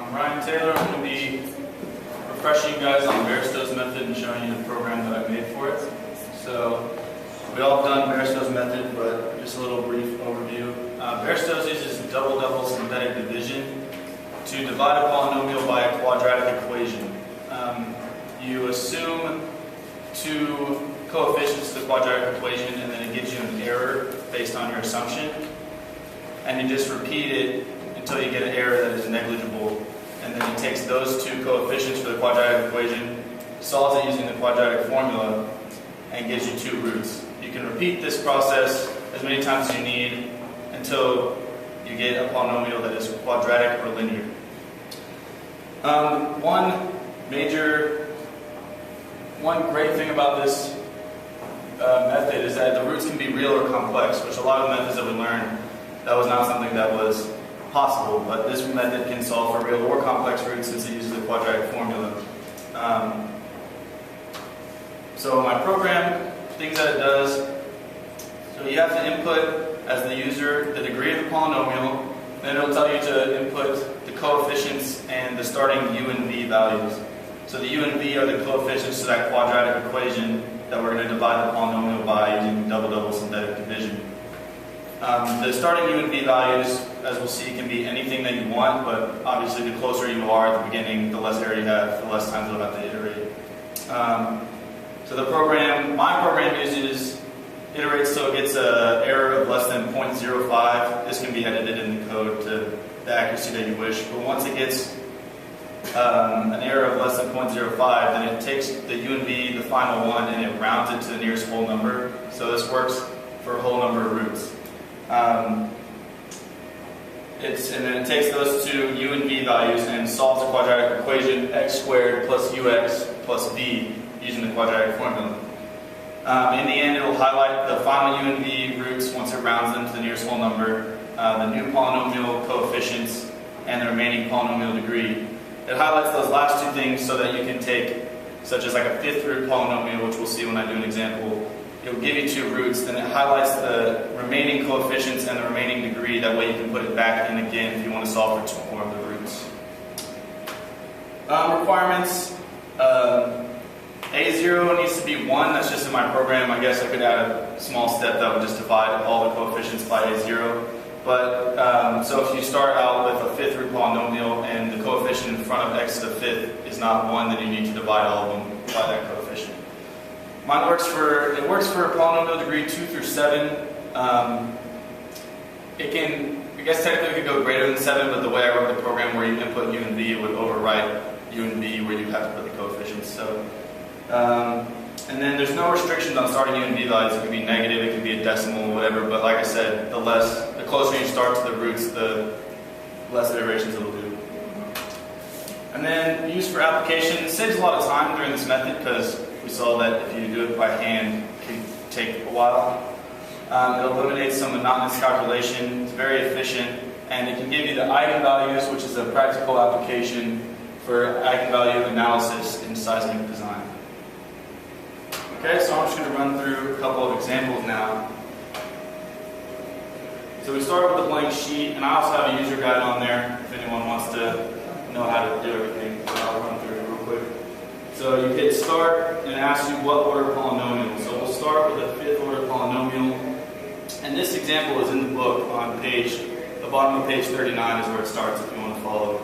I'm Ryan Taylor. I'm going to be refreshing you guys on Baristow's method and showing you the program that I made for it. So we all have done Baristow's method, but just a little brief overview. Baristow's uses double-double synthetic division to divide a polynomial by a quadratic equation. You assume two coefficients to the quadratic equation, and then it gives you an error based on your assumption. And you just repeat it until you get an error that is negligible. And then it takes those two coefficients for the quadratic equation, solves it using the quadratic formula, and gives you two roots. You can repeat this process as many times as you need until you get a polynomial that is quadratic or linear. One great thing about this method is that the roots can be real or complex, which a lot of the methods that we learned, that was not something that was possible, but this method can solve for real or complex roots since it uses the quadratic formula. So my program, things that it does, so you have to input as the user the degree of the polynomial, then it'll tell you to input the coefficients and the starting u and v values. So the u and v are the coefficients to that quadratic equation that we're going to divide the polynomial by using double-double synthetic division. The starting u and v values, as we'll see, can be anything that you want, but obviously the closer you are at the beginning, the less error you have, the less times you'll have to iterate. So my program iterates so it gets an error of less than 0.05. This can be edited in the code to the accuracy that you wish, but once it gets an error of less than 0.05, then it takes the u and v, the final one, and it rounds it to the nearest whole number. So this works for a whole number of roots. And then it takes those two u and v values and solves the quadratic equation x squared plus ux plus v using the quadratic formula. In the end, it will highlight the final u and v roots once it rounds them to the nearest whole number, the new polynomial coefficients, and the remaining polynomial degree. It highlights those last two things so that you can take, such as like a fifth root polynomial, which we'll see when I do an example. It will give you two roots, then it highlights the remaining coefficients and the remaining degree. That way you can put it back in again if you want to solve for two more of the roots. Requirements. A0 needs to be 1. That's just in my program. I guess I could add a small step that would just divide all the coefficients by A0. But so if you start out with a fifth root polynomial and the coefficient in front of x to the fifth is not 1, then you need to divide all of them by that coefficient. Mine works for polynomial degree 2 through 7. I guess technically it could go greater than 7, but the way I wrote the program where you input u and v, it would overwrite u and v where you have to put the coefficients. So, and then there's no restrictions on starting u and v values. It could be negative, it could be a decimal, whatever. But like I said, the closer you start to the roots, the less iterations it'll do. And then use for application. It saves a lot of time during this method because we saw that if you do it by hand, it can take a while. It eliminates some monotonous calculation. It's very efficient, and it can give you the eigenvalues, which is a practical application for eigenvalue analysis in seismic design. Okay, so I'm just going to run through a couple of examples now. So we start with a blank sheet, and I also have a user guide on there if anyone wants to know how to do everything. So I'll run through it real quick. So you hit start, and it asks you what order polynomial. So we'll start with a fifth order polynomial. And this example is in the book on the bottom of page 39 is where it starts if you want to follow.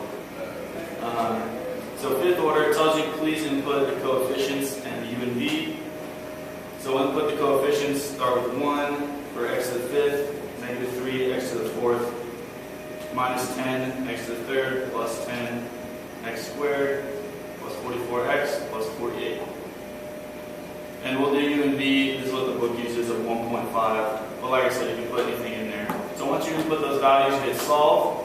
So fifth order, it tells you please input the coefficients and the u and v. So input the coefficients, start with 1 for x to the fifth, negative 3 x to the fourth, minus 10 x to the third, plus 10 x squared, plus 44x, plus 48. And we'll do u and v, this is what the book uses, of 1.5. But like I said, you can put anything in there. So once you input those values, you hit solve.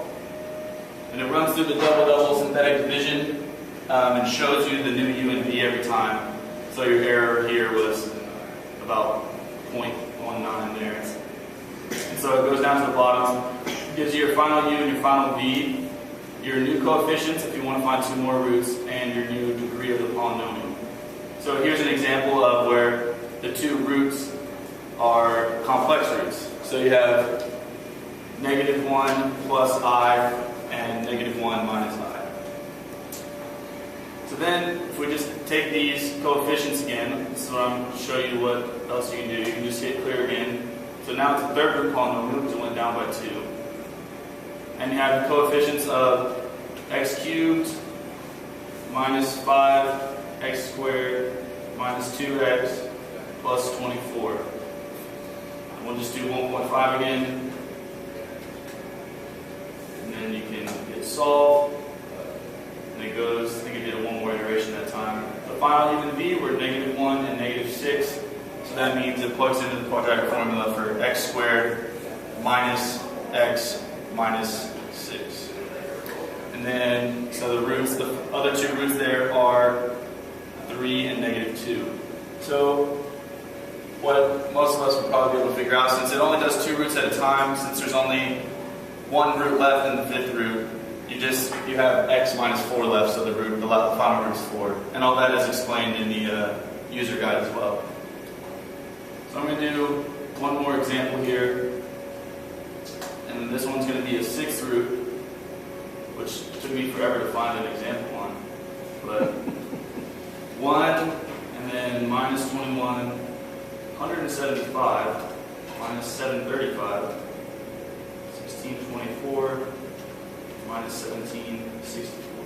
And it runs through the double-double synthetic division and shows you the new u and v every time. So your error here was about 0.19 there. And so it goes down to the bottom. It gives you your final u and your final v, your new coefficients if you want to find two more roots, and your new degree of the polynomial. So here's an example of where the two roots are complex roots. So you have -1 plus I and -1 minus I. then if we just take these coefficients again, so I'm going to show you what else you can do. You can just hit clear again. So now it's a third root polynomial because it went down by 2. And you have the coefficients of x cubed minus 5x squared minus 2x plus 24. And we'll just do 1.5 again. And then you can hit solve. And it goes, I think it did one more iteration at a time. The final even v, we're -1 and -6. So that means it plugs into the quadratic formula for x squared minus x minus 6. And then, so the roots, the other two roots there are 3 and -2. So what most of us would probably be able to figure out, since it only does 2 roots at a time, since there's only 1 root left in the 5th root, you have x minus 4 left, so the final root is 4. And all that is explained in the user guide as well. So I'm going to do one more example here. And this one's going to be a 6th root, which took me forever to find an example on. But 1, and then minus 21, 175, minus 735, 1624, minus 1764.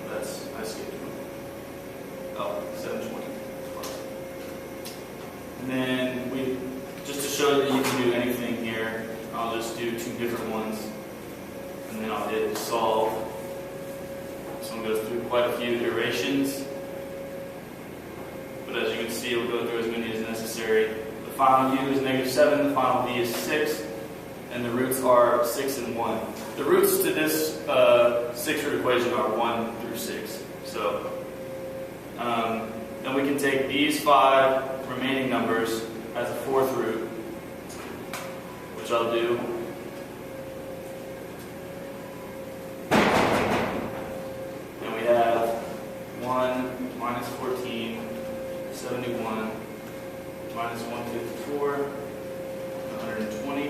That's, I skipped one. Oh, 720. And then just to show that you can do anything here, I'll just do 2 different ones. And then I'll hit solve. This one goes through quite a few iterations. But as you can see, it'll go through as many as necessary. The final u is -7, the final v is 6, and the roots are 6 and 1. The roots to this 6-root equation are 1 through 6. So, then we can take these 5 remaining numbers as a 4th root, which I'll do. And we have 1 minus 14, 71, minus 154, 120.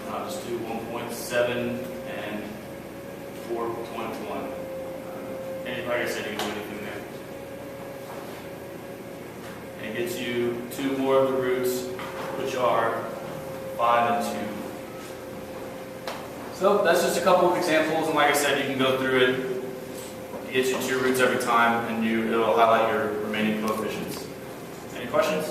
And I'll just do 1.7 and 4.1. And like I said, you can do anything there. And it gets you 2 more of the roots, which are 5 and 2. So that's just a couple of examples, and like I said, you can go through it. It gets you 2 roots every time, and it'll highlight your remaining coefficients. Any questions?